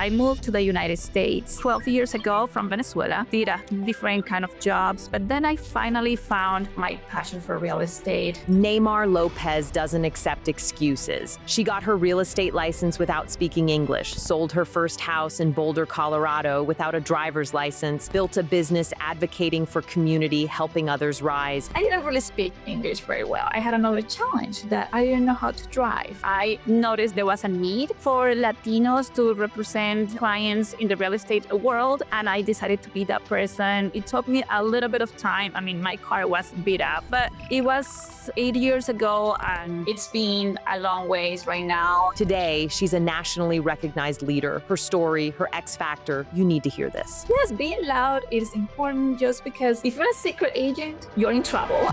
I moved to the United States 12 years ago from Venezuela, did a different kind of jobs, but then I finally found my passion for real estate. Neymar Lopez doesn't accept excuses. She got her real estate license without speaking English, sold her first house in Boulder, Colorado without a driver's license, built a business advocating for community, helping others rise. I didn't really speak English very well. I had another challenge that I didn't know how to drive. I noticed there was a need for Latinos to represent clients in the real estate world, and I decided to be that person. It took me a little bit of time. I mean, my car was beat up, but it was 8 years ago, and it's been a long ways right now. Today, she's a nationally recognized leader. Her story, her X factor, you need to hear this. Yes, being loud is important just because if you're a secret agent, you're in trouble.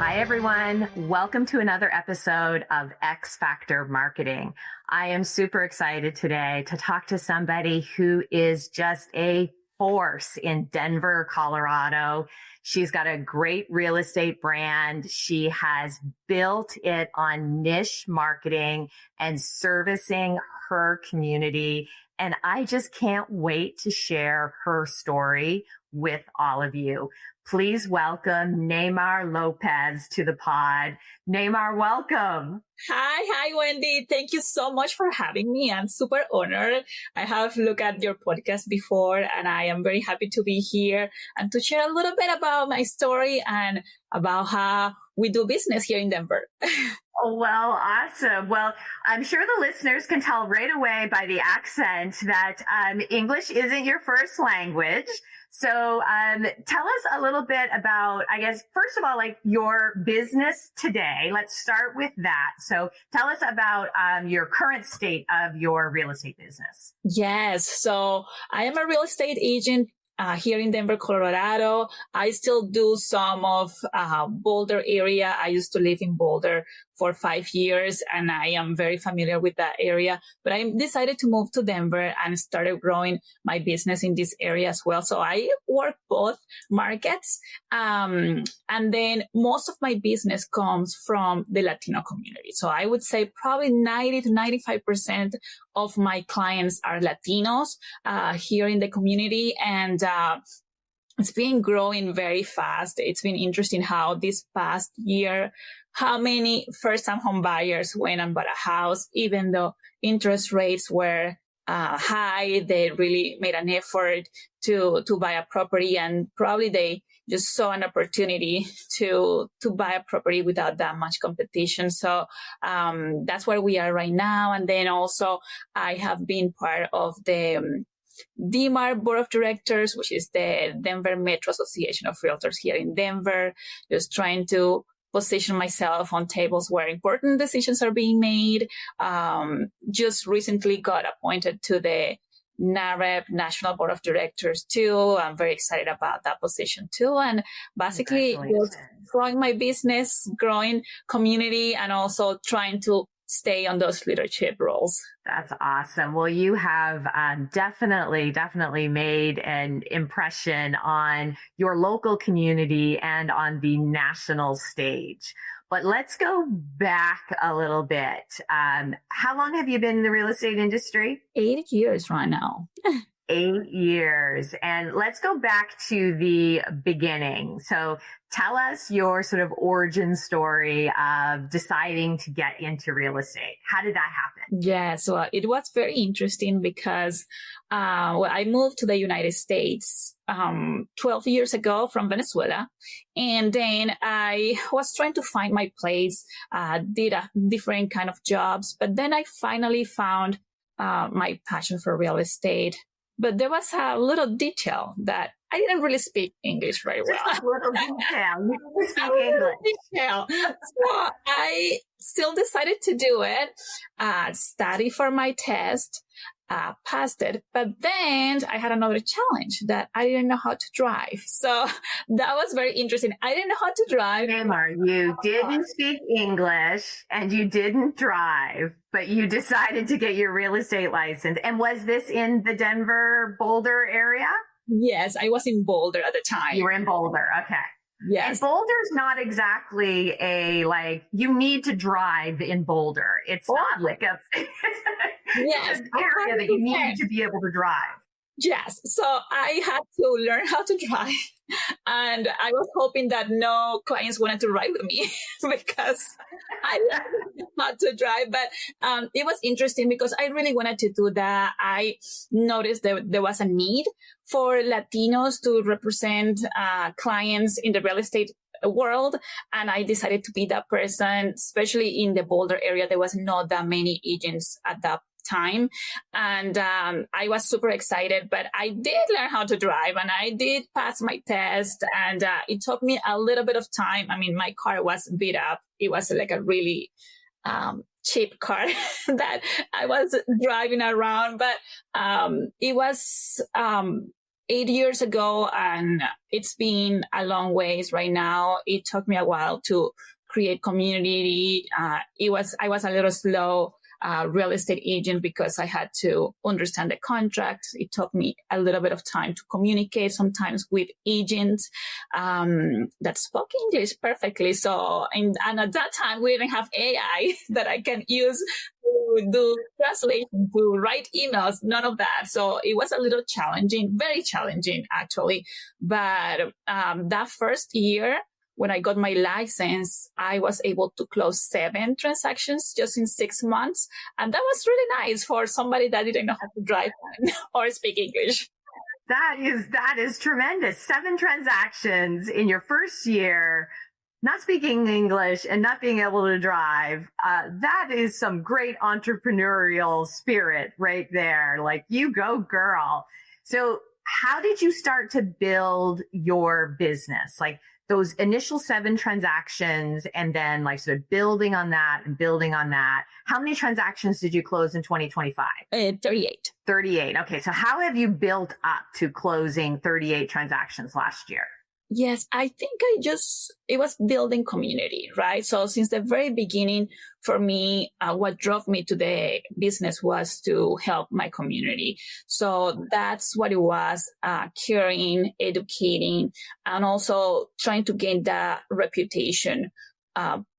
Hi, everyone. Welcome to another episode of X Factor Marketing. I am super excited today to talk to somebody who is just a force in Denver, Colorado. She's got a great real estate brand. She has built it on niche marketing and servicing her community. And I just can't wait to share her story with all of you. Please welcome Neymar Lopez to the pod. Neymar, welcome. Hi, Wendy. Thank you so much for having me. I'm super honored. I have looked at your podcast before, and I am very happy to be here and to share a little bit about my story and about how we do business here in Denver. Oh, well, awesome. Well, I'm sure the listeners can tell right away by the accent that English isn't your first language. So tell us a little bit about, I guess, first of all, like your business today. Let's start with that. So tell us about your current state of your real estate business. Yes. So I am a real estate agent here in Denver, Colorado. I still do some of Boulder area. I used to live in Boulder for 5 years, and I am very familiar with that area. But I decided to move to Denver and started growing my business in this area as well. So I work both markets. And then most of my business comes from the Latino community. So I would say probably 90 to 95% of my clients are Latinos here in the community. And it's been growing very fast. It's been interesting how this past year, how many first-time home buyers went and bought a house, even though interest rates were high. They really made an effort to buy a property, and probably they just saw an opportunity to buy a property without that much competition. So that's where we are right now. And then also I have been part of the DMAR Board of Directors, which is the Denver Metro Association of Realtors here in Denver, just trying to position myself on tables where important decisions are being made. Just recently got appointed to the NAREP National Board of Directors too. I'm very excited about that position too. And basically just growing my business, growing community, and also trying to stay on those leadership roles. That's awesome. Well, you have definitely made an impression on your local community and on the national stage. But let's go back a little bit. How long have you been in the real estate industry? 8 years right now. 8 years. And let's go back to the beginning. So tell us your sort of origin story of deciding to get into real estate. How did that happen? Yeah, so it was very interesting because I moved to the United States 12 years ago from Venezuela. And then I was trying to find my place, did a different kind of jobs. But then I finally found my passion for real estate. But there was a little detail that I didn't really speak English very well. Just a little detail. You didn't speak English. Detail. So I still decided to do it, study for my test, passed it. But then I had another challenge that I didn't know how to drive. So that was very interesting. I didn't know how to drive. Neymar, you didn't speak English and you didn't drive, but you decided to get your real estate license. And was this in the Denver, Boulder area? Yes, I was in Boulder at the time. You were in Boulder. Okay. And Boulder's not exactly you need to drive in Boulder. It's not like it's an area that you need to be able to drive. Yes. So I had to learn how to drive. And I was hoping that no clients wanted to ride with me because I learned how to drive. But it was interesting because I really wanted to do that. I noticed that there was a need for Latinos to represent clients in the real estate world. And I decided to be that person, especially in the Boulder area. There was not that many agents at that time. And I was super excited, but I did learn how to drive and I did pass my test. And it took me a little bit of time. I mean, my car was beat up. It was like a really cheap car that I was driving around, but it was 8 years ago and it's been a long ways right now. It took me a while to create community. I was a little slow real estate agent because I had to understand the contract. It took me a little bit of time to communicate sometimes with agents that spoke English perfectly. So, and at that time, we didn't have AI that I can use to do translation, to write emails, none of that. So it was a little challenging, very challenging actually. But that first year, when I got my license, I was able to close 7 transactions just in 6 months. And that was really nice for somebody that didn't know how to drive or speak English. That is tremendous. 7 transactions in your first year, not speaking English and not being able to drive. That is some great entrepreneurial spirit right there. Like, you go, girl. So how did you start to build your business? Like, those initial 7 transactions and then like sort of building on that and building on that. How many transactions did you close in 2025? 38. 38. Okay. So how have you built up to closing 38 transactions last year? Yes, I think it was building community, right? So since the very beginning, for me, what drove me to the business was to help my community. So that's what it was, caring, educating, and also trying to gain that reputation,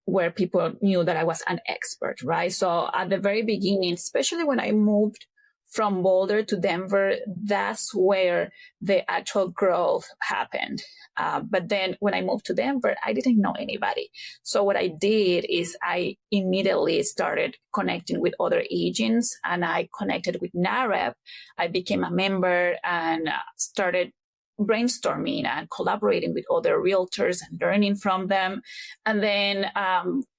where people knew that I was an expert, right? So at the very beginning, especially when I moved from Boulder to Denver, that's where the actual growth happened. But then when I moved to Denver, I didn't know anybody. So what I did is I immediately started connecting with other agents and I connected with NAREP. I became a member and started brainstorming and collaborating with other realtors and learning from them. And then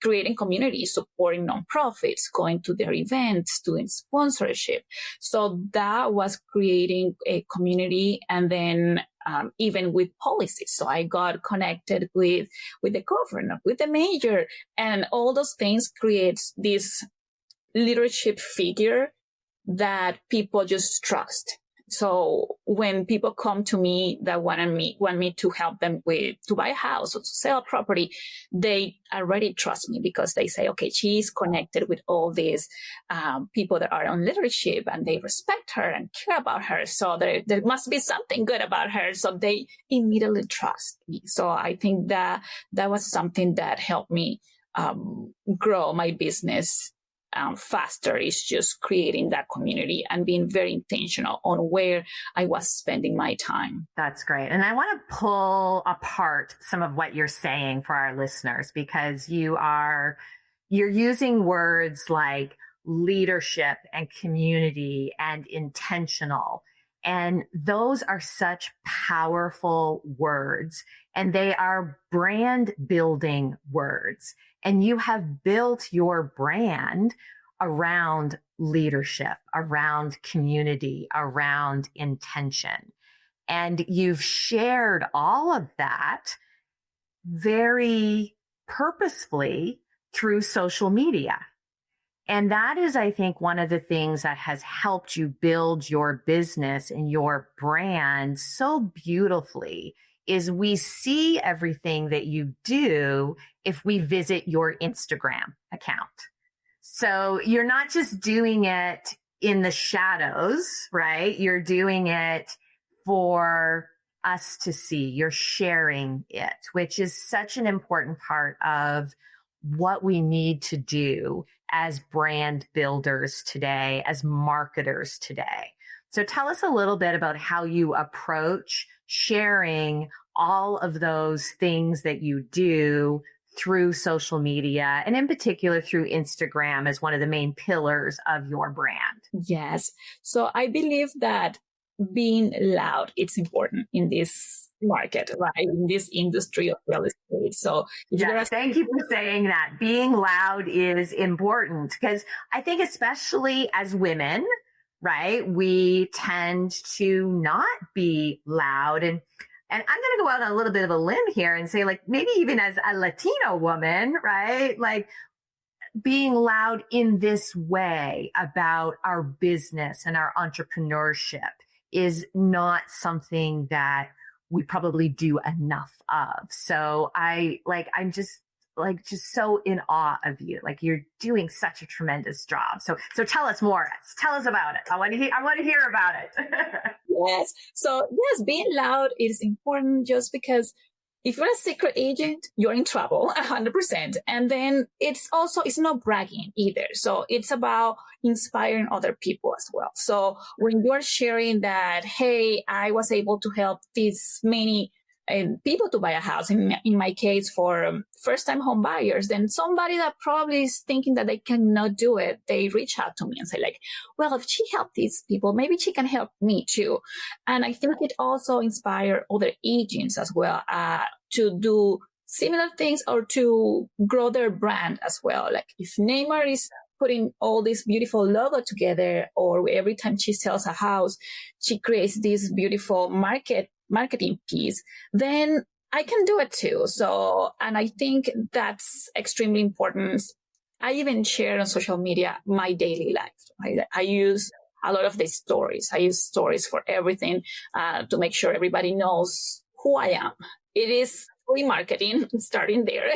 creating community, supporting nonprofits, going to their events, doing sponsorship. So that was creating a community. And then even with policies. So I got connected with the governor, with the mayor, and all those things creates this leadership figure that people just trust. So when people come to me that want me to help them to buy a house or to sell a property, they already trust me because they say, okay, she's connected with all these people that are on leadership and they respect her and care about her. So there must be something good about her. So they immediately trust me. So I think that was something that helped me grow my business faster, is just creating that community and being very intentional on where I was spending my time. That's great. And I want to pull apart some of what you're saying for our listeners, because you're using words like leadership and community and intentional. And those are such powerful words, and they are brand building words. And you have built your brand around leadership, around community, around intention. And you've shared all of that very purposefully through social media. And that is, I think, one of the things that has helped you build your business and your brand so beautifully is we see everything that you do if we visit your Instagram account. So you're not just doing it in the shadows, right? You're doing it for us to see. You're sharing it, which is such an important part of what we need to do as brand builders today, as marketers today. So tell us a little bit about how you approach sharing all of those things that you do through social media, and in particular through Instagram as one of the main pillars of your brand. Yes. So I believe that being loud, it's important in this market, right? In this industry of real estate. So yes, thank you for saying that. Being loud is important because I think especially as women, right, we tend to not be loud. And I'm going to go out on a little bit of a limb here and say, like, maybe even as a Latino woman, right, like being loud in this way about our business and our entrepreneurship is not something that we probably do enough of. So I'm just so in awe of you. Like, you're doing such a tremendous job. So tell us more. Tell us about it. I want to hear about it. Yes. So yes, being loud is important just because if you're a secret agent, you're in trouble 100%. And then it's not bragging either. So it's about inspiring other people as well. So when you're sharing that, hey, I was able to help this many people to buy a house, in my case for first-time home buyers, then somebody that probably is thinking that they cannot do it, they reach out to me and say like, well, if she helped these people, maybe she can help me too. And I think it also inspires other agents as well to do similar things or to grow their brand as well. Like if Neymar is putting all this beautiful logo together, or every time she sells a house, she creates this beautiful marketing piece, then I can do it too. So, and I think that's extremely important. I even share on social media my daily life. Right? I use a lot of the stories. I use stories for everything to make sure everybody knows who I am. It is free marketing, starting there.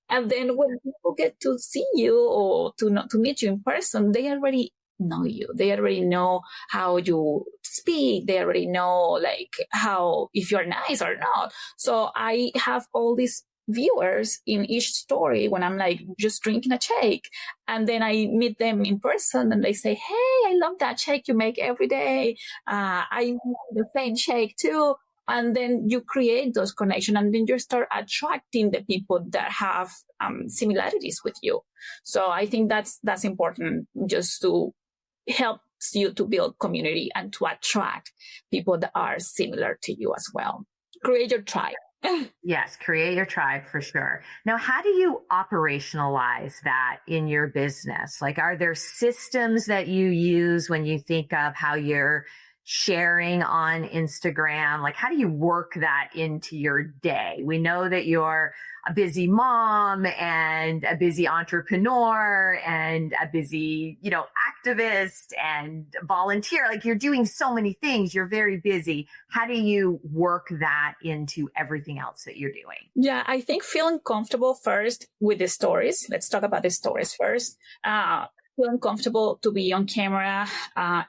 And then when people get to see you or to meet you in person, they already know you. They already know how you speak. They already know like how, if you're nice or not. So I have all these viewers in each story when I'm like just drinking a shake, and then I meet them in person and they say, hey, I love that shake you make every day. I make the same shake too. And then you create those connections, and then you start attracting the people that have similarities with you. So I think that's important, just to help you to build community and to attract people that are similar to you as well. Create your tribe. Yes, create your tribe for sure. Now, how do you operationalize that in your business? Like, are there systems that you use when you think of how you're sharing on Instagram? Like, how do you work that into your day? We know that you're a busy mom and a busy entrepreneur and a busy, activist and volunteer. Like, you're doing so many things. You're very busy. How do you work that into everything else that you're doing? Yeah, I think feeling comfortable first with the stories. Let's talk about the stories first. Feeling comfortable to be on camera,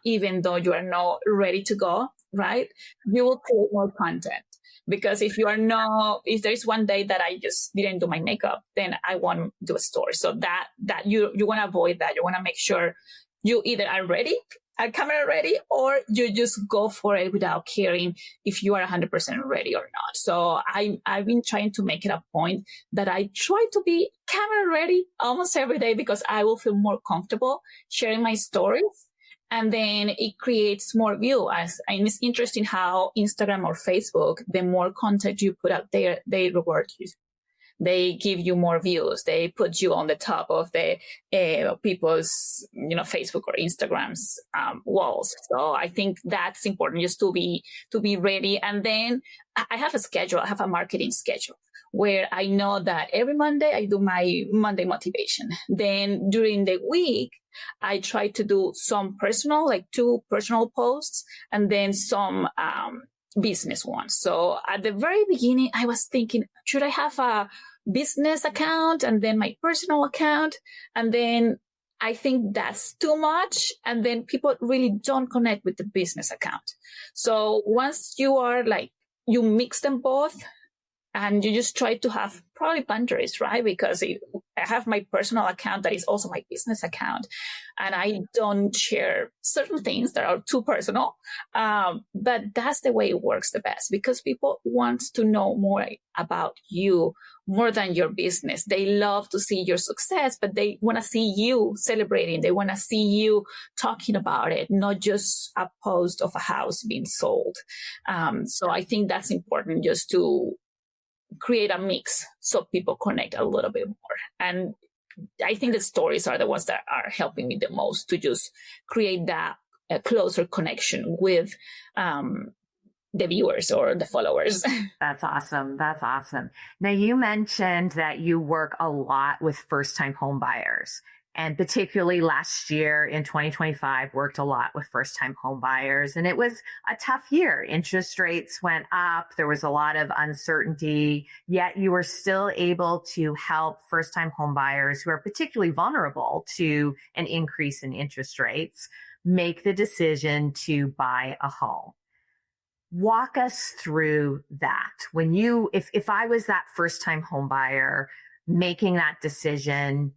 even though you are not ready to go, right? You will create more content. Because if there's one day that I just didn't do my makeup, then I won't do a story. So that you want to avoid that. You want to make sure you either are ready, are camera ready, or you just go for it without caring if you are 100% ready or not. So I've been trying to make it a point that I try to be camera ready almost every day, because I will feel more comfortable sharing my stories. And then it creates more view. And it's interesting how Instagram or Facebook, the more content you put out there, they reward you. They give you more views. They put you on the top of the people's, Facebook or Instagram's walls. So I think that's important, just to be ready. And then I have a schedule. I have a marketing schedule where I know that every Monday I do my Monday motivation. Then during the week, I try to do some personal, like 2 personal posts, and then some business ones. So at the very beginning, I was thinking, should I have a business account and then my personal account? And then I think that's too much. And then people really don't connect with the business account. So once you are like you mix them both, and you just try to have probably boundaries, right? Because I have my personal account that is also my business account, and I don't share certain things that are too personal. But that's the way it works the best, because people want to know more about you more than your business. They love to see your success, but they want to see you celebrating. They want to see you talking about it, not just a post of a house being sold. So I think that's important, just to create a mix so people connect a little bit more. And I think the stories are the ones that are helping me the most to just create that a closer connection with the viewers or the followers. That's awesome. That's awesome. Now, you mentioned that you work a lot with first-time home buyers, and particularly last year in 2025, worked a lot with first-time home buyers. And it was a tough year. Interest rates went up. There was a lot of uncertainty, yet you were still able to help first-time home buyers who are particularly vulnerable to an increase in interest rates make the decision to buy a home. Walk us through that. When if I was that first-time home buyer making that decision,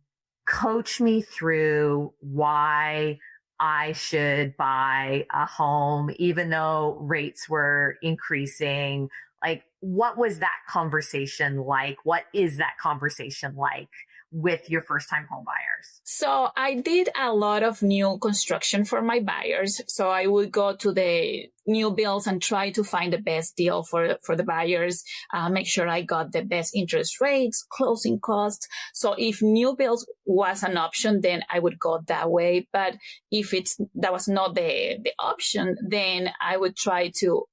coach me through why I should buy a home, even though rates were increasing. Like, what was that conversation like? What is that conversation like with your first-time home buyers? So I did a lot of new construction for my buyers. So I would go to the new builds and try to find the best deal for the buyers, make sure I got the best interest rates, closing costs. So if new builds was an option, then I would go that way. But if that was not the option, then I would try to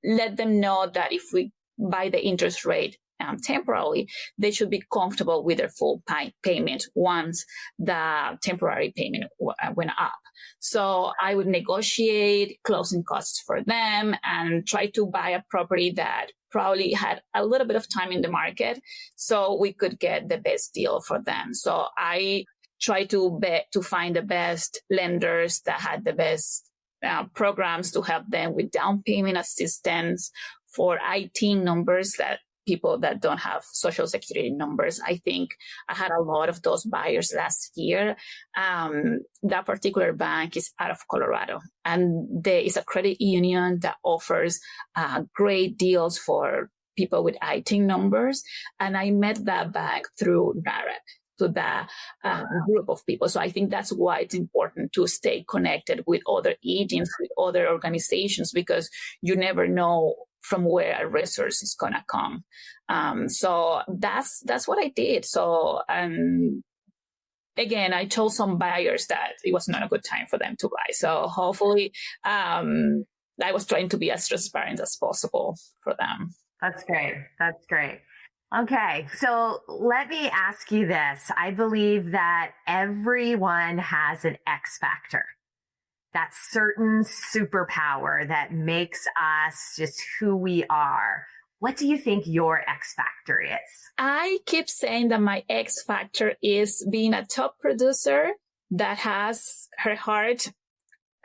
let them know that if we buy the interest rate temporarily, they should be comfortable with their full payment once the temporary payment went up. So I would negotiate closing costs for them and try to buy a property that probably had a little bit of time in the market so we could get the best deal for them. So I try to find the best lenders that had the best programs to help them with down payment assistance for IT numbers, that people that don't have social security numbers. I think I had a lot of those buyers last year. That particular bank is out of Colorado, and there is a credit union that offers great deals for people with IT numbers. And I met that bank through NAREP, to that group of people. So I think that's why it's important to stay connected with other agents, with other organizations, because you never know from where a resource is going to come. So that's what I did. So, again, I told some buyers that it was not a good time for them to buy. So hopefully, I was trying to be as transparent as possible for them. That's great. That's great. Okay. So let me ask you this. I believe that everyone has an X factor, that certain superpower that makes us just who we are. What do you think your X factor is? I keep saying that my X factor is being a top producer that has her heart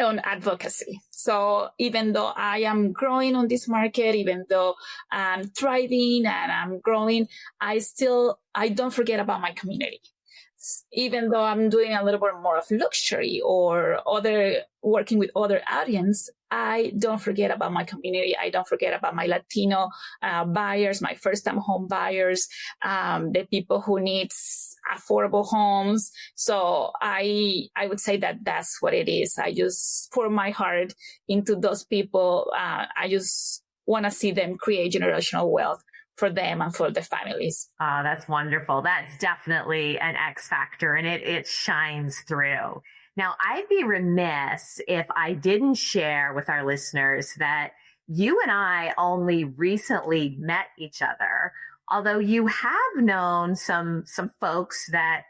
on advocacy. So even though I am growing on this market, even though I'm thriving and I'm growing, I don't forget about my community. Even though I'm doing a little bit more of luxury or working with other audience, I don't forget about my community. I don't forget about my Latino buyers, my first-time home buyers, the people who need affordable homes. So I would say that that's what it is. I just pour my heart into those people. I just want to see them create generational wealth for them and for the families. Oh, that's wonderful. That's definitely an X factor, and it shines through. Now, I'd be remiss if I didn't share with our listeners that you and I only recently met each other, although you have known some folks that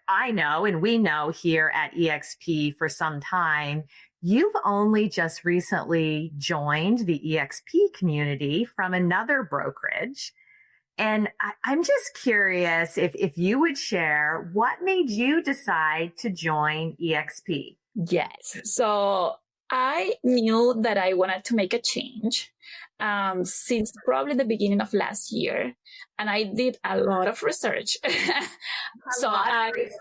I know and we know here at eXp for some time. You've only just recently joined the eXp community from another brokerage. And I'm just curious if you would share what made you decide to join eXp. Yes. So I knew that I wanted to make a change. since probably the beginning of last year, and I did a lot of research. A lot of research.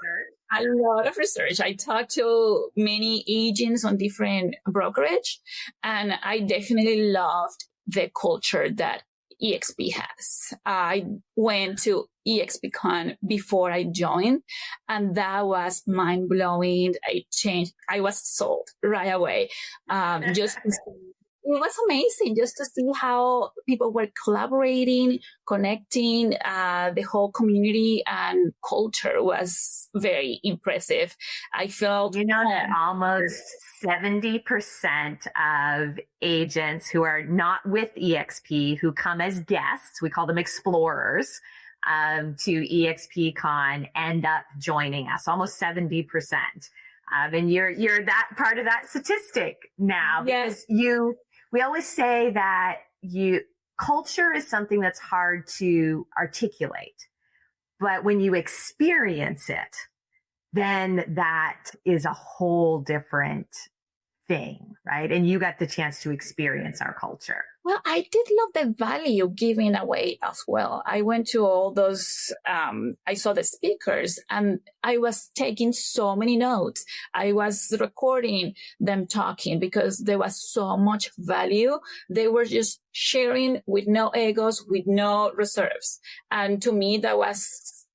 A lot of research. I talked to many agents on different brokerage, and I definitely loved the culture that EXP has. I went to EXPCon before I joined, and that was mind blowing. I was sold right away. It was amazing just to see how people were collaborating, connecting. The whole community and culture was very impressive. I felt, that almost 70% of agents who are not with EXP, who come as guests, we call them explorers, to EXPCon, end up joining us, almost 70%. And you're that part of that statistic now, because we always say that culture is something that's hard to articulate, but when you experience it, then that is a whole different thing, right? And you got the chance to experience our culture. Well, I did love the value given away as well. I went to all those, I saw the speakers and I was taking so many notes. I was recording them talking because there was so much value. They were just sharing with no egos, with no reserves. And to me, that was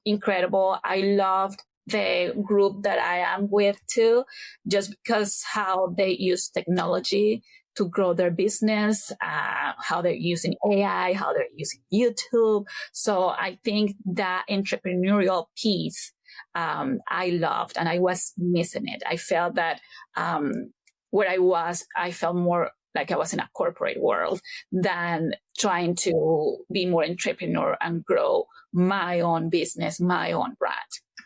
incredible. I loved the group that I am with too, just because how they use technology to grow their business, how they're using AI, how they're using YouTube. So I think that entrepreneurial piece, I loved and I was missing it. I felt that, where I felt more like I was in a corporate world than trying to be more entrepreneur and grow my own business, my own brand.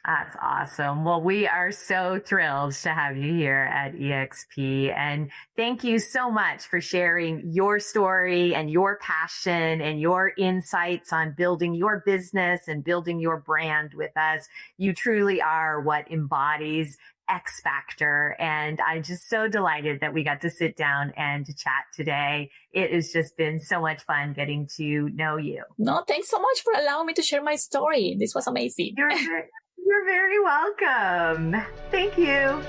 That's awesome. Well, we are so thrilled to have you here at EXP. And thank you so much for sharing your story and your passion and your insights on building your business and building your brand with us. You truly are what embodies X Factor. And I'm just so delighted that we got to sit down and to chat today. It has just been so much fun getting to know you. No, thanks so much for allowing me to share my story. This was amazing. You're very welcome. Thank you.